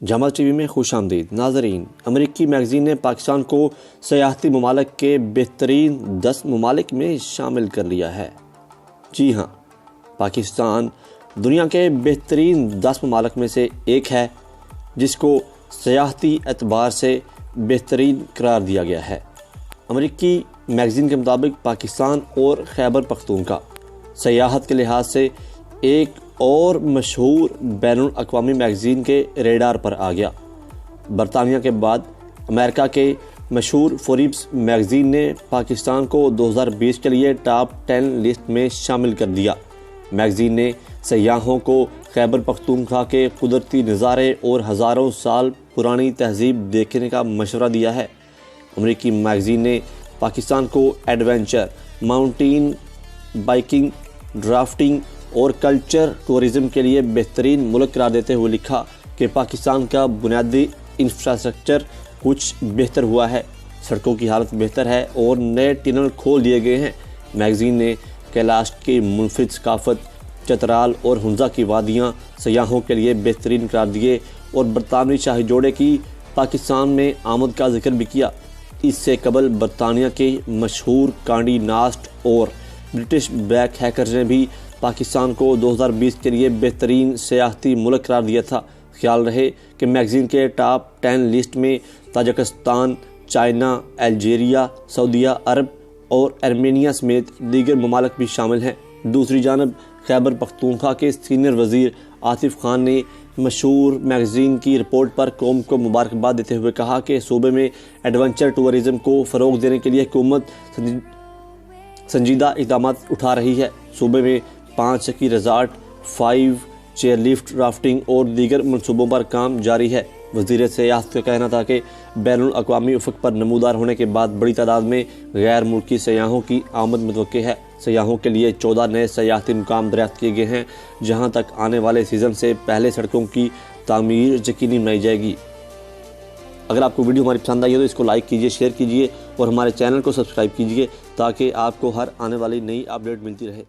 Jama TV में खुशामदीद नाजरीन। अमरीकी मैगजीन ने पाकिस्तान को सयाहती ममालिक के बेहतरीन 10 ममालिक में शामिल कर लिया है। जी हाँ, पाकिस्तान दुनिया के बेहतरीन 10 ममालिक में से एक है जिसको सयाहती एतबार से बेहतरीन करार दिया गया है। अमरीकी मैगजीन के मुताबिक पाकिस्तान और खैबर पख्तूनख्वा सयाहत के लिहाज से एक और मशहूर बैनुल अक़वामी मैगज़ीन के रेडार पर आ गया। बरतानिया के बाद अमेरिका के मशहूर फोर्ब्स मैगज़ीन ने पाकिस्तान को 2020 के लिए टॉप 10 लिस्ट में शामिल कर दिया। मैगज़ीन ने सयाहों को खैबर पख्तूनख्वा के कुदरती नज़ारे और हज़ारों साल पुरानी तहज़ीब देखने का मशवरा दिया है। अमरीकी मैगज़ीन ने पाकिस्तान को एडवेंचर, माउंटेन बाइकिंग, ड्राफ्टिंग और कल्चर टूरिज़्म के लिए बेहतरीन मुल्क करार देते हुए लिखा कि पाकिस्तान का बुनियादी इंफ्रास्ट्रक्चर कुछ बेहतर हुआ है, सड़कों की हालत बेहतर है और नए टनल खोल दिए गए हैं। मैगज़ीन ने कैलाश की मुनफरिद सकाफत, चतराल और हुंजा की वादियाँ सयाहों के लिए बेहतरीन करार दिए और बरतानवी शाही जोड़े की पाकिस्तान में आमद का जिक्र भी किया। इससे कबल बरतानिया के मशहूर कांडी नास्ट और ब्रिटिश ब्लैक हैकर्स ने भी पाकिस्तान को 2020 के लिए बेहतरीन सयाहती मुल्क करार दिया था। ख्याल रहे कि मैगज़ीन के टॉप 10 लिस्ट में ताजिकिस्तान, चाइना, अल्जीरिया, सऊदी अरब और आर्मेनिया समेत दीगर ममालिक भी शामिल हैं। दूसरी जानब खैबर पख्तूनख्वा के सीनियर वज़ीर आतिफ खान ने मशहूर मैगज़ीन की रिपोर्ट पर कौम को मुबारकबाद देते हुए कहा कि सूबे में एडवेंचर टूरिज़्म को फ़रोग़ देने के लिए हुकूमत संजीदा इक़दाम उठा रही है। सूबे में 5 स्की रिज़ॉर्ट, 5 चेयरलिफ्ट, राफ्टिंग और दीगर मनसूबों पर काम जारी है। वज़ीर सियाहत का कहना था कि बैनुल अक़वामी उफ़क़ पर नमूदार होने के बाद बड़ी तादाद में गैर मुल्की सयाहों की आमद मुतवक्के है। सयाहों के लिए 14 नए सयाहती मुकाम दरियाफ़्त किए गए हैं, जहाँ तक आने वाले सीज़न से पहले सड़कों की तामीर यकीनी बनाई जाएगी। अगर आपको वीडियो हमारी पसंद आई है तो इसको लाइक कीजिए, शेयर कीजिए और हमारे चैनल को सब्सक्राइब कीजिए ताकि आपको हर आने वाली नई अपडेट मिलती रहे।